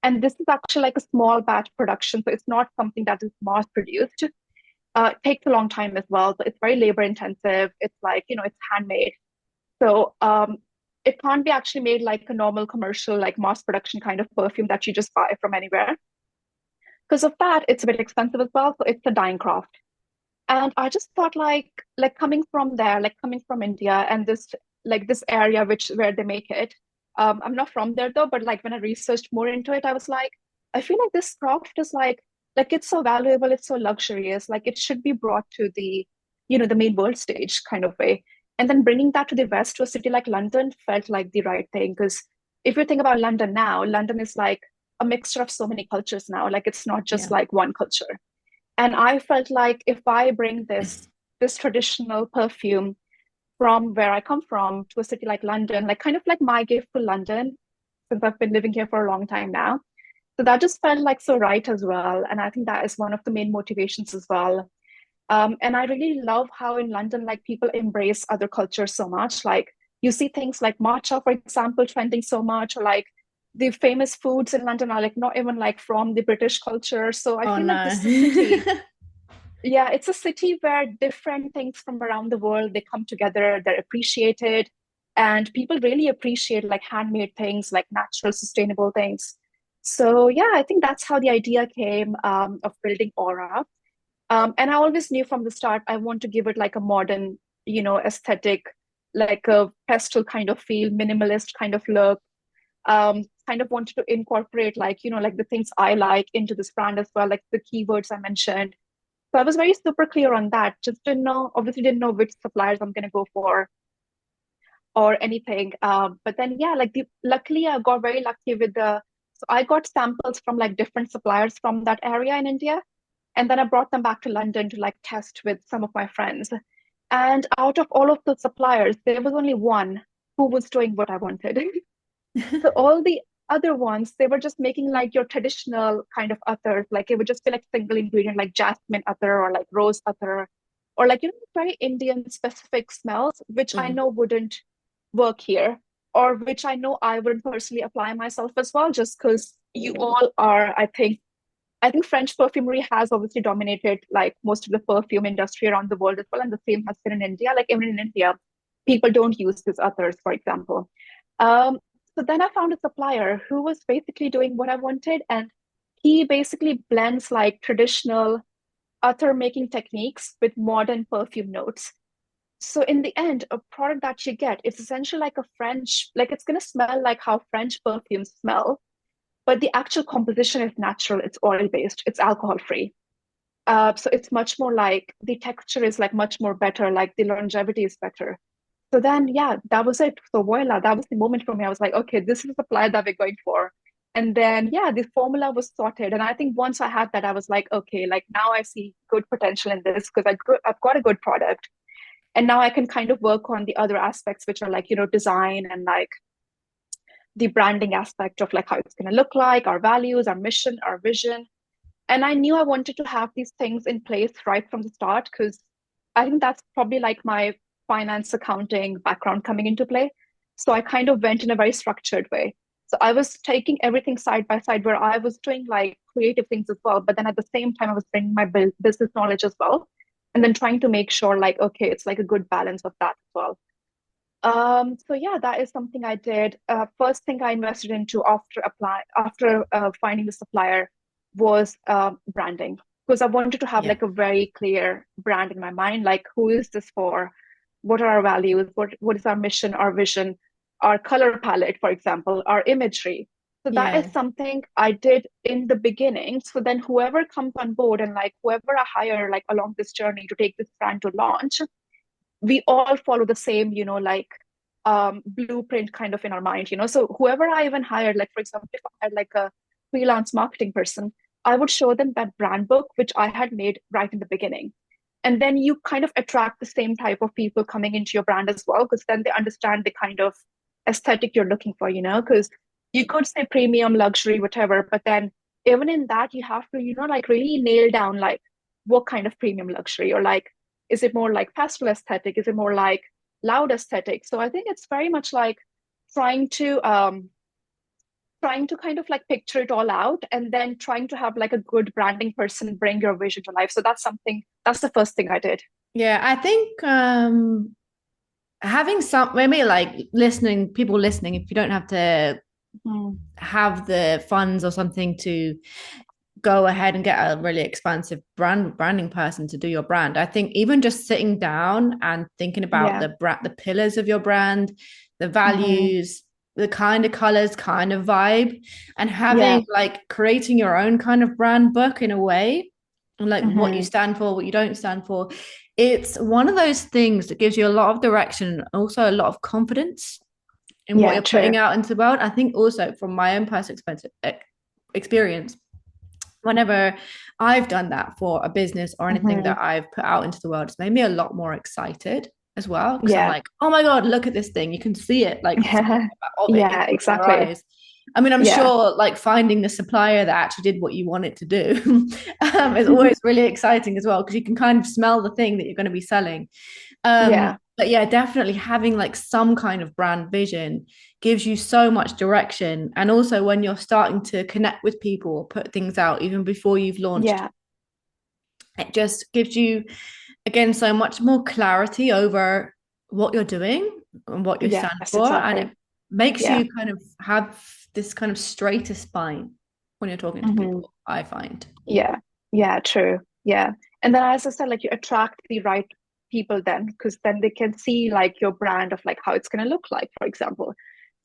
And this is actually like a small batch production, so it's not something that is mass produced. It takes a long time as well. So it's very labor intensive. It's like, it's handmade. So it can't be actually made like a normal commercial, like mass production kind of perfume that you just buy from anywhere. Because of that, it's a bit expensive as well. So it's a dying craft. And I just thought like coming from there, like coming from India and this area which where they make it. I'm not from there though, but like when I researched more into it, I was like, I feel like this craft is like it's so valuable, it's so luxurious, like it should be brought to the main world stage kind of way. And then bringing that to the West to a city like London felt like the right thing because if you think about London now, London is like a mixture of so many cultures now. Like it's not just Yeah. like one culture. And I felt like if I bring this traditional perfume from where I come from to a city like London, like kind of like my gift to London, since I've been living here for a long time now. So that just felt like so right as well. And I think that is one of the main motivations as well. And I really love how in London, like people embrace other cultures so much. Like you see things like matcha, for example, trending so much, or like the famous foods in London are like not even like from the British culture. So I Oh feel like no. this is a city. Yeah, it's a city where different things from around the world they come together, they're appreciated, and people really appreciate like handmade things, like natural, sustainable things. So yeah, I think that's how the idea came of building Aura. And I always knew from the start I want to give it like a modern, aesthetic. like a pastel kind of feel, minimalist kind of look. Kind of wanted to incorporate like, like the things I like into this brand as well, like the keywords I mentioned. So I was very super clear on that. Just obviously didn't know which suppliers I'm going to go for or anything. But then, yeah, like luckily I got very lucky so I got samples from like different suppliers from that area in India. And then I brought them back to London to like test with some of my friends. And out of all of the suppliers, there was only one who was doing what I wanted. So all the other ones, they were just making like your traditional kind of attar, like it would just be like single ingredient, like jasmine attar or like rose attar, or like very Indian specific smells, which I Mm. know wouldn't work here, or which I know I wouldn't personally apply myself as well, just because you all are, I think French perfumery has obviously dominated like most of the perfume industry around the world as well, and the same has been in India. Like even in India, people don't use these others, for example. Um, so then I found a supplier who was basically doing what I wanted, and he basically blends like traditional other making techniques with modern perfume notes. So in the end, a product that you get is essentially like a French, like it's gonna smell like how French perfumes smell, but the actual composition is natural, it's oil based, it's alcohol free. So it's much more like the texture is like much more better, like the longevity is better. So then, yeah, that was it. So voila, that was the moment for me. I was like, okay, this is the supply that we're going for. And then, yeah, the formula was sorted. And I think once I had that, I was like, okay, like now I see good potential in this because I've got a good product. And now I can kind of work on the other aspects, which are like, design and like the branding aspect of like how it's going to look like, our values, our mission, our vision. And I knew I wanted to have these things in place right from the start because I think that's probably like my finance accounting background coming into play. So I kind of went in a very structured way. So I was taking everything side by side where I was doing like creative things as well. But then at the same time, I was bringing my business knowledge as well. And then trying to make sure like, okay, it's like a good balance of that as well. So yeah, that is something I did. First thing I invested into after finding the supplier was branding because I wanted to have Yeah. like a very clear brand in my mind, like who is this for? What are our values? What is our mission, our vision, our color palette, for example, our imagery. So that is Yeah. something I did in the beginning. So then whoever comes on board and like whoever I hire like along this journey to take this brand to launch, we all follow the same, like blueprint kind of in our mind, So whoever I even hired, like for example, if I had like a freelance marketing person, I would show them that brand book, which I had made right in the beginning. And then you kind of attract the same type of people coming into your brand as well, because then they understand the kind of aesthetic you're looking for, because you could say premium, luxury, whatever, but then even in that, you have to, like really nail down like what kind of premium luxury or like is it more like pastel aesthetic? Is it more like loud aesthetic? So I think it's very much like trying to um trying to kind of like picture it all out and then trying to have like a good branding person bring your vision to life. So that's the first thing I did. Yeah, I think having some maybe like people listening, if you don't have to Mhm. have the funds or something to go ahead and get a really expansive branding person to do your brand. I think even just sitting down and thinking about Yeah. the pillars of your brand, the Hmm. values, the kind of colors, kind of vibe, and Yeah. having like creating your own kind of brand book in a way, and like what you Hmm. stand for, what you don't stand for. It's one of those things that gives you a lot of direction and also a lot of confidence in what Yeah, you're putting true. out into the world. I think also from my own personal experience, whenever I've done that for a business or anything Hmm. that I've put out into the world, it's made me a lot more excited as well. Because I'm Yeah. like, oh my God, look at this thing. You can see it, like the Yeah. of it in Yeah, front of our exactly. eyes. I mean, I'm Yeah. sure like finding the supplier that actually did what you want it to do is always really exciting as well because you can kind of smell the thing that you're going to be selling. Yeah. But yeah, definitely having like some kind of brand vision gives you so much direction. And also when you're starting to connect with people or put things out, even before you've launched, Yeah. it just gives you, again, so much more clarity over what you're doing and what you stand Yes, for. And exactly. it makes Yeah. you kind of have this kind of straighter spine when you're talking to Hmm. people, I find. Yeah, yeah, true. Yeah. And then as I said, like you attract the right people then, because then they can see like your brand of like how it's going to look like, for example.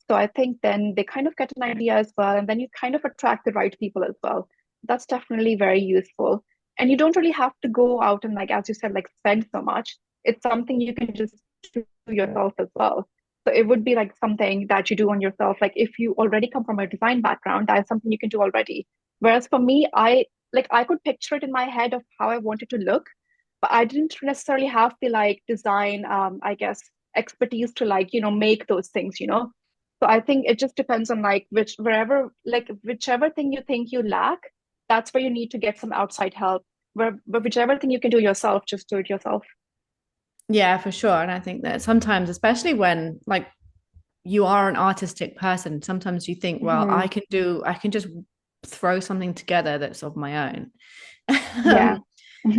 So I think then they kind of get an idea as well, and then you kind of attract the right people as well. That's definitely very useful. And you don't really have to go out and like, as you said, like spend so much. It's something you can just do yourself as well. So it would be like something that you do on yourself. Like if you already come from a design background, that's something you can do already. Whereas for me, I could picture it in my head of how I wanted to look, but I didn't necessarily have the like design, I guess, expertise to like, make those things, So I think it just depends on like whichever thing you think you lack, that's where you need to get some outside help. But whichever thing you can do yourself, just do it yourself. Yeah, for sure. And I think that sometimes, especially when like you are an artistic person, sometimes you think, well, Hmm. I can just throw something together that's of my own. Yeah.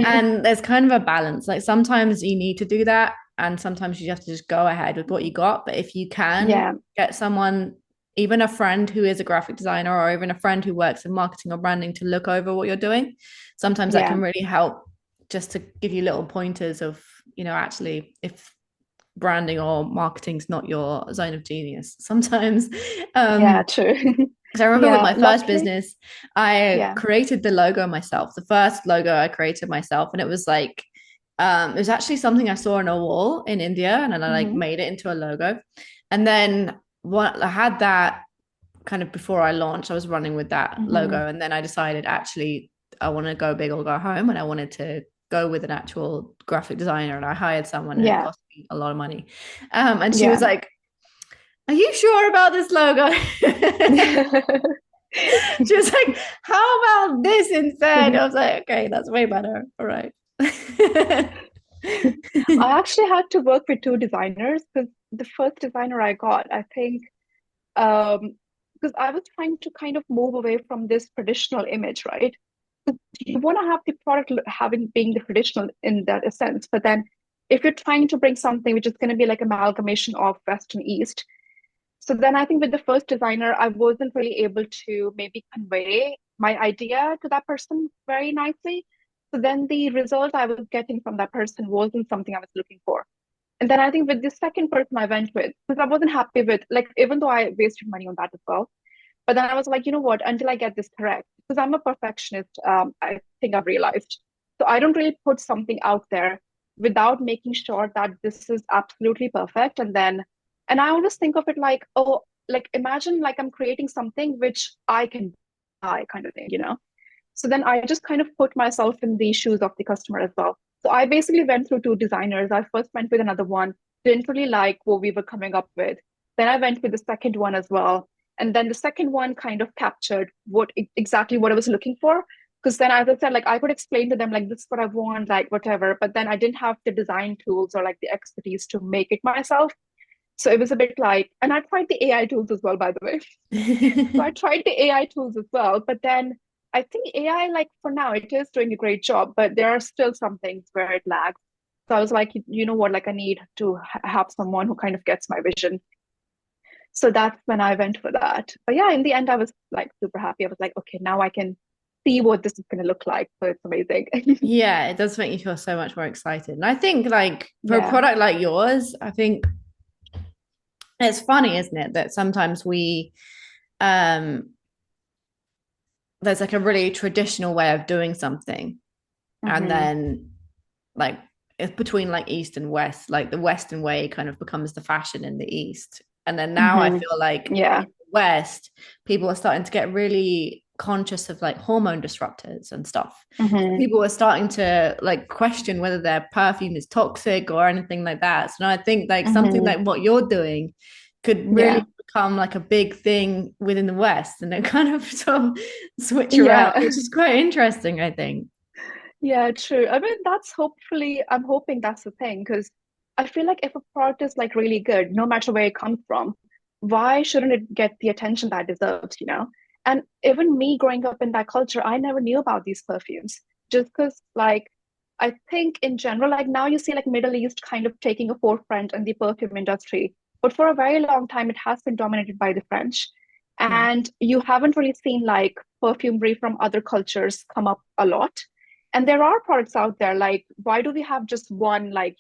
And there's kind of a balance. Like sometimes you need to do that, and sometimes you have to just go ahead with what you got. But if you can Yeah. get someone, even a friend who is a graphic designer or even a friend who works in marketing or branding to look over what you're doing, sometimes that Yeah. can really help just to give you little pointers of, actually, if branding or marketing's not your zone of genius sometimes. Yeah, um true. because I remember with Yeah, my first luckily. business, I Yeah. created the logo myself, the first logo I created myself. And it was like, it was actually something I saw on a wall in India, and then I like Hmm. made it into a logo. And then what I had that kind of before I launched, I was running with that Hmm. logo. And then I decided actually I want to go big or go home. And I wanted to go with an actual graphic designer. And I hired someone, and it Yeah. cost me a lot of money. And she was Yeah. like, are you sure about this logo? She was like, how about this instead? I was like, okay, that's way better. All right. I actually had to work with two designers because the first designer I got, I think, um, because I was trying to kind of move away from this traditional image, right? You want to have the product having being the traditional in that sense, but then if you're trying to bring something which is going to be like amalgamation of West and East, so then I think with the first designer, I wasn't really able to maybe convey my idea to that person very nicely. So then the result I was getting from that person wasn't something I was looking for. And then I think with the second person I went with, because I wasn't happy with, like, even though I wasted money on that as well. But then I was like, you know what, until I get this correct, because I'm a perfectionist, I think I've realized. So I don't really put something out there without making sure that this is absolutely perfect. And I always think of it like, oh, like imagine like I'm creating something which I can buy kind of thing. So then I just kind of put myself in the shoes of the customer as well. So I basically went through two designers. I first went with another one, didn't really like what we were coming up with. Then I went with the second one as well. And then the second one kind of captured exactly what I was looking for. Because then, as I said, like I could explain to them, like, this is what I want, like, whatever. But then I didn't have the design tools or like the expertise to make it myself. So it was a bit like, and I tried the AI tools as well, by the way. So I tried the AI tools as well, but then I think AI, like for now, it is doing a great job, but there are still some things where it lags. So I was like, you know what, like I need to have someone who kind of gets my vision. So that's when I went for that. But yeah, in the end, I was like super happy. I was like, okay, now I can see what this is going to look like. So it's amazing. Yeah, it does make you feel so much more excited. And I think like for a Yeah. product like yours, I think it's funny, isn't it, that sometimes we um there's like a really traditional way of doing something, and Hmm. then like it's between like east and west, like the western way kind of becomes the fashion in the east. And then now I Hmm. feel like in Yeah. the west people are starting to get really conscious of like hormone disruptors and stuff. So Hmm. people are starting to like question whether their perfume is toxic or anything like that. So I think like something Hmm. like what you're doing could really Yeah. become like a big thing within the west, and it kind of sort of switch around, Yeah. which is quite interesting, I think. Yeah, true. I mean, I'm hoping that's the thing because I feel like if a product is like really good, no matter where it comes from, why shouldn't it get the attention that it deserves? And even me growing up in that culture, I never knew about these perfumes just because, like, I think in general, like now you see like Middle East kind of taking a forefront in the perfume industry, but for a very long time, it has been dominated by the French. Yeah. And you haven't really seen like perfumery from other cultures come up a lot. And there are products out there, like, why do we have just one, like,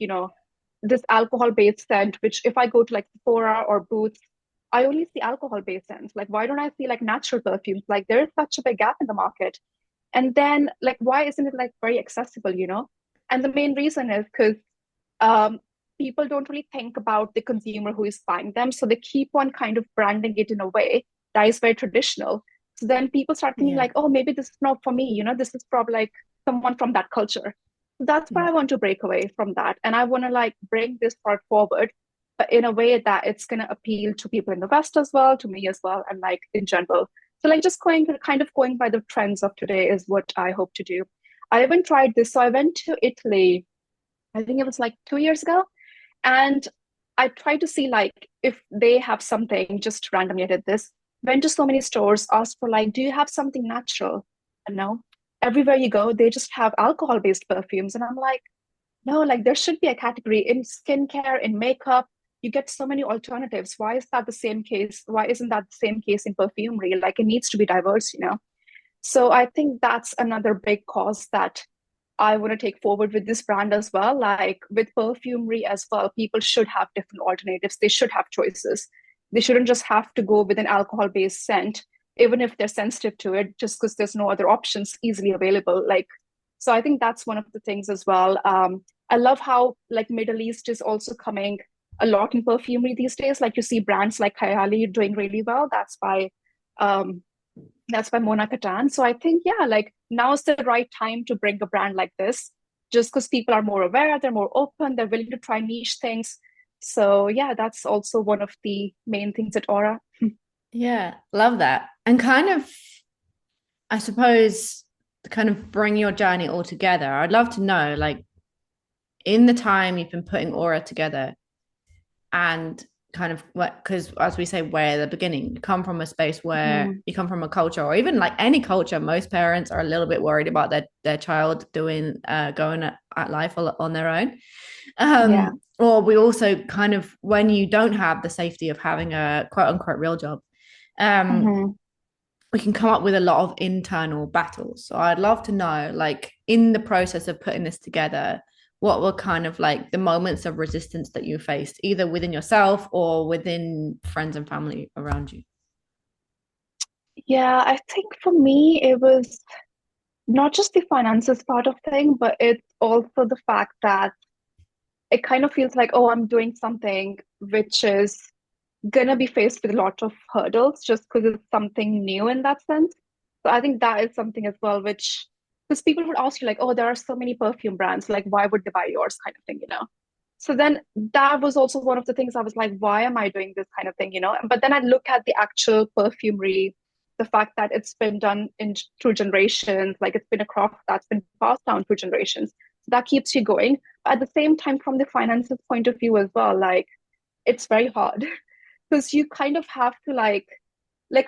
this alcohol-based scent, which if I go to like Sephora or Boots, I only see alcohol-based scents. Like, why don't I see like natural perfumes? Like, there is such a big gap in the market. And then, like, why isn't it like very accessible? And the main reason is because um, people don't really think about the consumer who is buying them. So they keep on kind of branding it in a way that is very traditional. So then people start thinking, Yeah. like, oh, maybe this is not for me, this is probably like someone from that culture. So that's why Yeah. I want to break away from that. And I want to like bring this part forward, but in a way that it's going to appeal to people in the West as well, to me as well, and like in general. So like just going by the trends of today is what I hope to do. I haven't tried this. So I went to Italy, I think it was like 2 years ago. And I tried to see like if they have something, just randomly I did this. Went to so many stores, asked for like, do you have something natural? And no. Everywhere you go, they just have alcohol-based perfumes. And I'm like, no, like there should be a category in skincare, in makeup. You get so many alternatives. Why is that the same case? Why isn't that the same case in perfumery? Like it needs to be diverse. So I think that's another big cause that I want to take forward with this brand as well. Like with perfumery as well, people should have different alternatives. They should have choices. They shouldn't just have to go with an alcohol-based scent, even if they're sensitive to it, just because there's no other options easily available. Like, so I think that's one of the things as well. I love how like Middle East is also coming a lot in perfumery these days. Like you see brands like Kayali doing really well. Um, that's by Mona Katan. So I think, yeah, like now is the right time to bring a brand like this, just because people are more aware, they're more open, they're willing to try niche things. So yeah, that's also one of the main things at Aura. Yeah. Love that. And kind of, I suppose, to kind of bring your journey all together, I'd love to know, like, in the time you've been putting Aura together and kind of what, because as we say, where the beginning, you come from a space where Mhm. you come from a culture, or even like any culture, most parents are a little bit worried about their child doing going at life on their own. Yeah. Or we also kind of, when you don't have the safety of having a quote unquote real job, um Mhm. we can come up with a lot of internal battles. So I'd love to know, like, in the process of putting this together, what were kind of like the moments of resistance that you faced, either within yourself or within friends and family around you? Yeah, I think for me, it was not just the finances part of thing, but it's also the fact that it kind of feels like, oh, I'm doing something which is gonna be faced with a lot of hurdles just because it's something new in that sense. So I think that is something as well, which because people would ask you like, oh, there are so many perfume brands, like why would they buy yours kind of thing. So then that was also one of the things I was like, why am I doing this kind of thing? But then I look at the actual perfumery, the fact that it's been done in through generations, like it's been a craft that's been passed down through generations. So that keeps you going. But at the same time, from the finances point of view as well, like it's very hard because you kind of have to like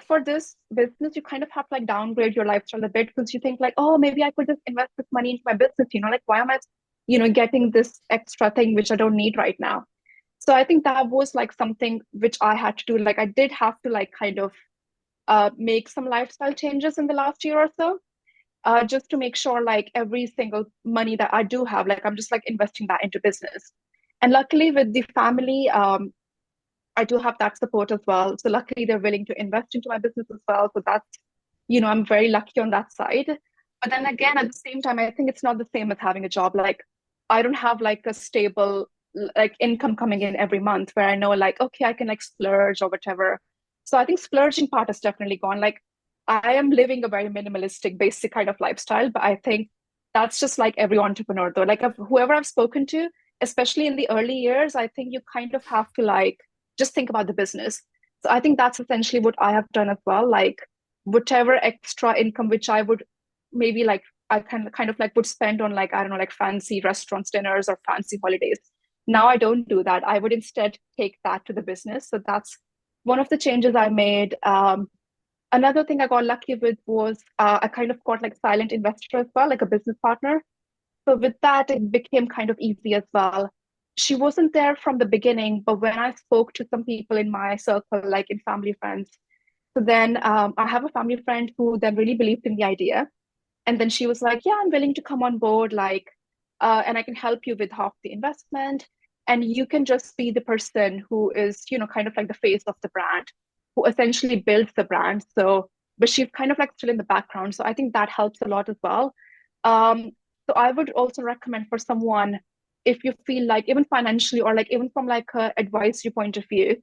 for this business you kind of have to like downgrade your lifestyle a bit because you think like, oh, maybe I could just invest this money into my business, like why am I getting this extra thing which I don't need right now. So I think that was like something which I had to do. Like I did have to like kind of make some lifestyle changes in the last year or so, just to make sure like every single money that I do have, like I'm just like investing that into business. And luckily with the family, I do have that support as well. So luckily they're willing to invest into my business as well. So that's, I'm very lucky on that side. But then again, at the same time, I think it's not the same as having a job. Like I don't have like a stable like income coming in every month where I know like, okay, I can like splurge or whatever. So I think splurging part has definitely gone. Like I am living a very minimalistic, basic kind of lifestyle, but I think that's just like every entrepreneur though. Like whoever I've spoken to, especially in the early years, I think you kind of have to like just think about the business. So I think that's essentially what I have done as well. Like whatever extra income which I would maybe like I kind of like would spend on like I don't know like fancy restaurants, dinners, or fancy holidays. Now I don't do that. I would instead take that to the business. So that's one of the changes I made. Another thing I got lucky with was I kind of got like silent investor as well, like a business partner. So with that, it became kind of easy as well. She wasn't there from the beginning, but when I spoke to some people in my circle, like in family friends, so then I have a family friend who then really believed in the idea. And then she was like, yeah, I'm willing to come on board, like, and I can help you with half the investment. And you can just be the person who is, kind of like the face of the brand, who essentially builds the brand. So, but she's kind of like still in the background. So I think that helps a lot as well. Um, so I would also recommend for someone, if you feel like even financially or like even from like a advisory point of view,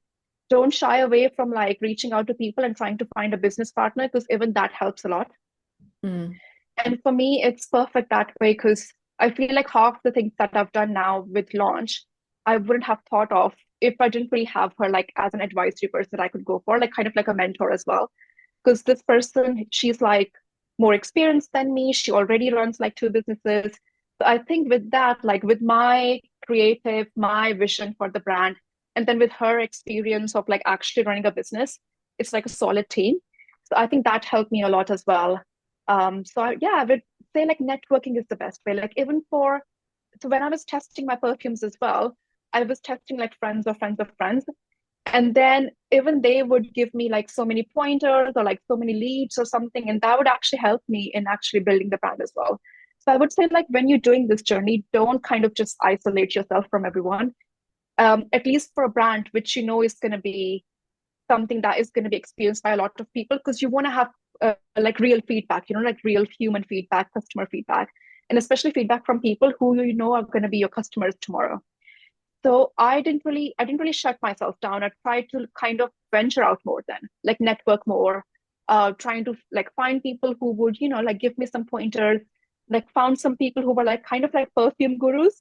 don't shy away from like reaching out to people and trying to find a business partner because even that helps a lot. Mm. And for me, it's perfect that way because I feel like half the things that I've done now with launch, I wouldn't have thought of if I didn't really have her like as an advisory person that I could go for, like kind of like a mentor as well. Because this person, she's like more experienced than me. She already runs like two businesses. So I think with that, like with my creative, my vision for the brand, and then with her experience of like actually running a business, it's like a solid team. So I think that helped me a lot as well. Yeah, I would say like networking is the best way. Like even for so when I was testing my perfumes as well, I was testing like friends of friends of friends. And then even they would give me like so many pointers or like so many leads or something, and that would actually help me in actually building the brand as well. So I would say like when you're doing this journey, don't kind of just isolate yourself from everyone. At least for a brand which you know is going to be something that is going to be experienced by a lot of people because you want to have like real feedback, like real human feedback, customer feedback, and especially feedback from people who you know are going to be your customers tomorrow. So I didn't really shut myself down. I tried to kind of venture out more then, like network more, trying to like find people who would, like give me some pointers, like found some people who were like kind of like perfume gurus.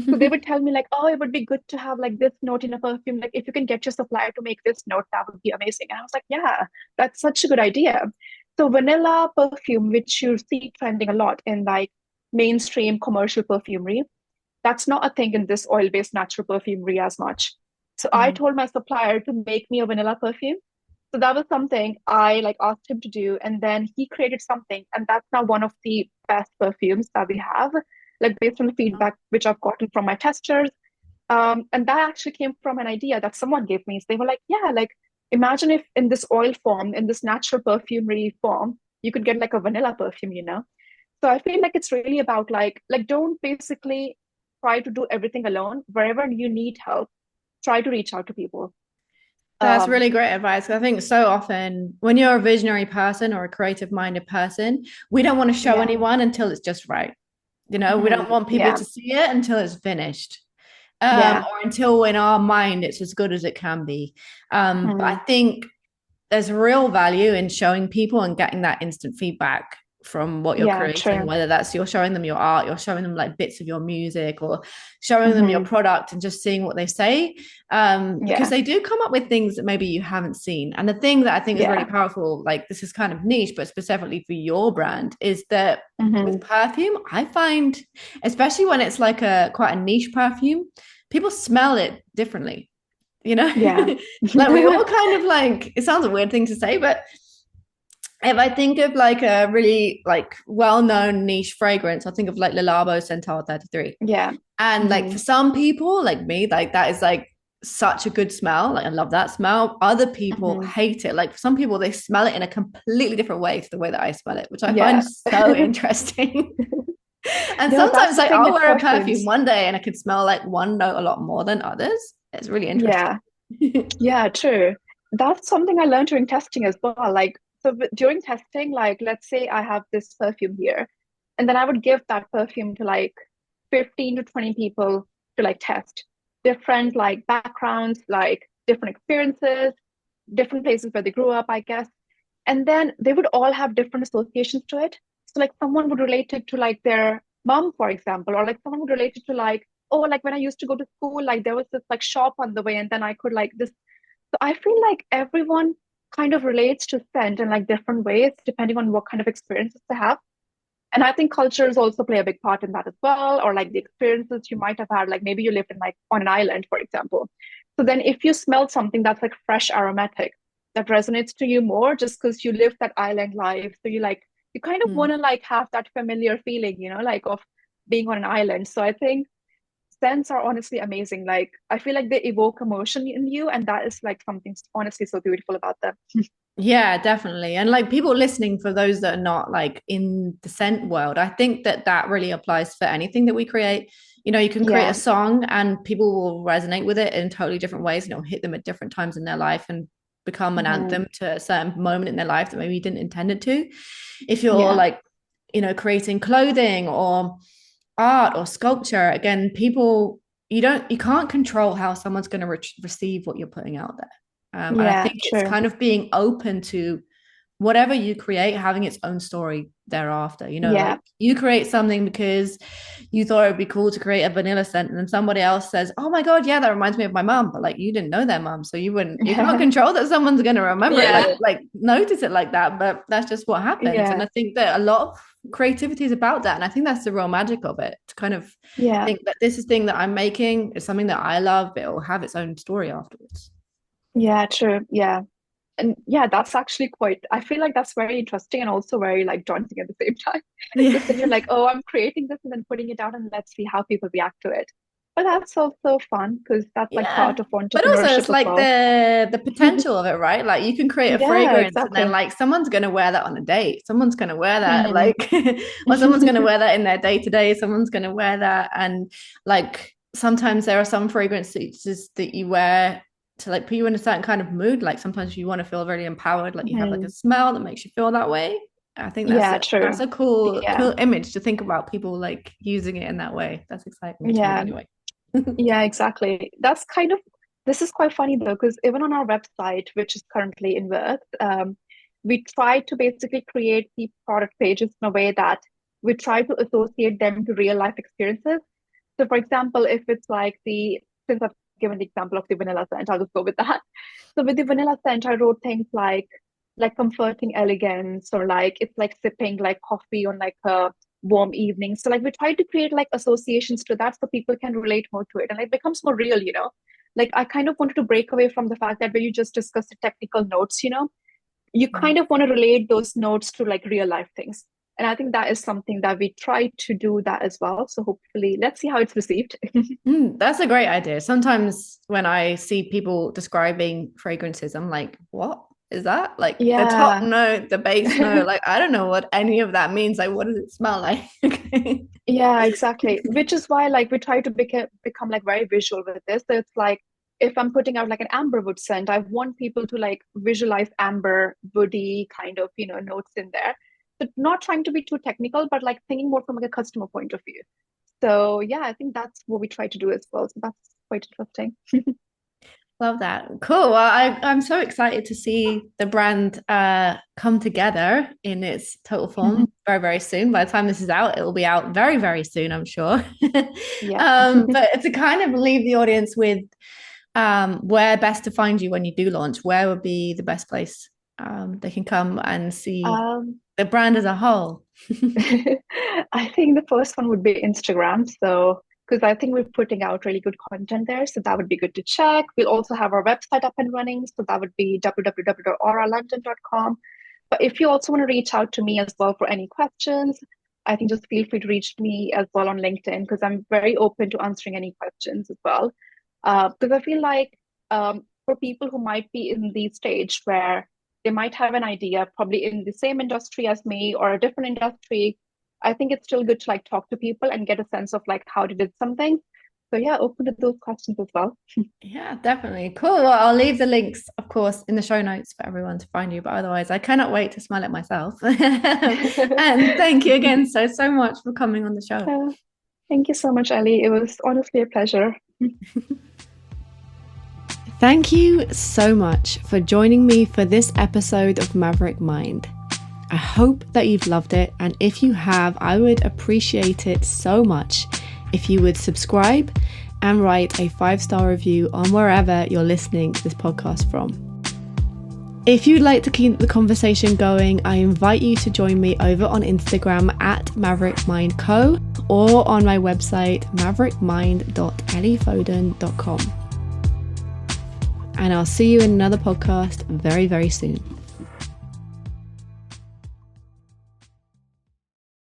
So they would tell me like, oh, it would be good to have like this note in a perfume. Like if you can get your supplier to make this note, that would be amazing. And I was like, yeah, that's such a good idea. So vanilla perfume, which you see trending a lot in like mainstream commercial perfumery, that's not a thing in this oil-based natural perfumery as much. So I Mm. told my supplier to make me a vanilla perfume. So that was something I like asked him to do, and then he created something, and that's now one of the best perfumes that we have, like based on the feedback which I've gotten from my testers. And that actually came from an idea that someone gave me. So they were like, yeah, like imagine if in this oil form, in this natural perfumery form, you could get like a vanilla perfume. So I feel like it's really about like don't basically try to do everything alone. Wherever you need help, try to reach out to people. That's Um, really great advice. I think so often when you're a visionary person or a creative minded person, we don't want to show yeah. anyone until it's just right. We don't want people Yeah. to see it until it's finished. Yeah. Or until in our mind it's as good as it can be. But I Mhm. think there's real value in showing people and getting that instant feedback from what you're Yeah, creating, true. whether that's you're showing them your art, you're showing them like bits of your music, or showing them your Hmm. product and just seeing what they say. Because Yeah. they do come up with things that maybe you haven't seen. And the thing that I think is really Yeah. powerful, like this is kind of niche, but specifically for your brand, is that with Hmm. perfume, I find, especially when it's like a quite a niche perfume, people smell it differently, you know? Yeah. Like we all kind of like, it sounds a weird thing to say, but if I think of like a really like well-known niche fragrance, I think of like Le Labo Centaur 33. Yeah. And like Hmm. for some people like me, like that is like such a good smell. Like I love that smell. Other people Hmm. hate it. Like for some people, they smell it in a completely different way to the way that I smell it, which I find Yeah. so interesting. And No, that's sometimes the like thing I'll with wear a perfume perfumes. one day and I can smell like one note a lot more than others. It's really interesting. Yeah. Yeah, true. That's something I learned during testing as well. Like, so during testing, like, let's say I have this perfume here, and then I would give that perfume to like 15 to 20 people to like test different like backgrounds, like different experiences, different places where they grew up, I guess. And then they would all have different associations to it. So, like, someone would relate it to like their mom, for example, or like someone would relate it to like, oh, like when I used to go to school, like there was this like shop on the way, and then I could like this. So I feel like everyone kind of relates to scent in like different ways, depending on what kind of experiences they have. And I think cultures also play a big part in that as well, or like the experiences you might have had, like maybe you lived in like on an island, for example. So then if you smell something that's like fresh aromatic, that resonates to you more just because you lived that island life. So you kind of want Mm. to like have that familiar feeling, like of being on an island. So I think scents are honestly amazing. Like I feel like they evoke emotion in you, and that is like something honestly so beautiful about them. Yeah, definitely. And like people listening, for those that are not like in the scent world, I think that that really applies for anything that we create. You know, you can create a Yeah. song and people will resonate with it in totally different ways, you know, hit them at different times in their life and become an Hmm. anthem to a certain moment in their life that maybe you didn't intend it to. If you're Yeah. like, you know, creating clothing or art or sculpture, again, people, you can't control how someone's going to receive what you're putting out there. And I Yeah, think it's true. kind of being open to whatever you create having its own story thereafter. You know, Yeah. like you create something because you thought it would be cool to create a vanilla scent, and then somebody else says, oh my god, yeah, that reminds me of my mom, but like you didn't know their mom, so you can't control that someone's going to remember it, Yeah. like notice it like that, but that's just what happens. And Yeah. I think that a lot of creativity is about that, and I think that's the real magic of it, to kind of Yeah. think that this is thing that I'm making is something that I love, but it will have its own story afterwards. Yeah, true. Yeah. And yeah, that's actually quite, I feel like that's very interesting and also very like daunting at the same time. Because then you're Yeah. like, oh, I'm creating this and then putting it out and let's see how people react to it. But that's also fun because that's like Yeah. part of But also entrepreneurship it's as like well. the potential of it, right? Like you can create a Yeah, fragrance and then exactly. like someone's gonna wear that on a date. Someone's gonna wear that Mm. like or someone's gonna wear that in their day to day, someone's gonna wear that. And like sometimes there are some fragrances that you wear to like put you in a certain kind of mood. Like sometimes you want to feel really empowered, like you have like a Mhm. smell that makes you feel that way. I think Yeah, that's true. a cool Yeah. image to think about, people like using it in that way. That's exciting to me Yeah. anyway. Yeah, exactly. That's kind of, this is quite funny though, because even on our website, which is currently in work, we try to basically create the product pages in a way that we try to associate them to real life experiences. So, for example, if it's like since I've given the example of the vanilla scent, I'll just go with that. So, with the vanilla scent, I wrote things like comforting elegance, or like it's like sipping like coffee on like a warm evening. So, like we try to create like associations to that so people can relate more to it, and it becomes more real, you know. Like I kind of wanted to break away from the fact that when you just discuss the technical notes, you know, you kind of want to relate those notes to like real life things. And I think that is something that we try to do that as well. So hopefully, let's see how it's received. That's a great idea. Sometimes when I see people describing fragrances, I'm like, what is that? Like the top Yeah. note, the base note, like I don't know what any of that means. Like, what does it smell like? Yeah, exactly. Which is why like we try to become like very visual with this. So it's like if I'm putting out like an amber wood scent, I want people to like visualize amber woody kind of, you know, notes in there. So not trying to be too technical, but like thinking more from like a customer point of view. So yeah, I think that's what we try to do as well. So that's quite interesting. Love that. Cool. Well, I'm so excited to see the brand come together in its total form very, very soon. By the time this is out, it will be out very, very soon, I'm sure. Yeah. But to kind of leave the audience with where best to find you when you do launch, where would be the best place they can come and see Um, the brand as a whole? I think the first one would be Instagram. So, because I think we're putting out really good content there. So that would be good to check. We'll also have our website up and running. So that would be www.aurralondon.com. But if you also want to reach out to me as well for any questions, I think just feel free to reach me as well on LinkedIn because I'm very open to answering any questions as well. Because I feel like for people who might be in the stage where they might have an idea, probably in the same industry as me or a different industry, I think it's still good to like talk to people and get a sense of like how to do something. So yeah, open to those questions as well. Yeah, definitely. Cool. Well, I'll leave the links, of course, in the show notes for everyone to find you. But otherwise, I cannot wait to smell it myself. And thank you again so much for coming on the show. Uh, Thank you so much, Ali. It was honestly a pleasure. Thank you so much for joining me for this episode of Maverick Mind. I hope that you've loved it, and if you have, I would appreciate it so much if you would subscribe and write a 5-star review on wherever you're listening to this podcast from. If you'd like to keep the conversation going, I invite you to join me over on Instagram at maverickmindco or on my website maverickmind.elliefoden.com. And I'll see you in another podcast very, very soon.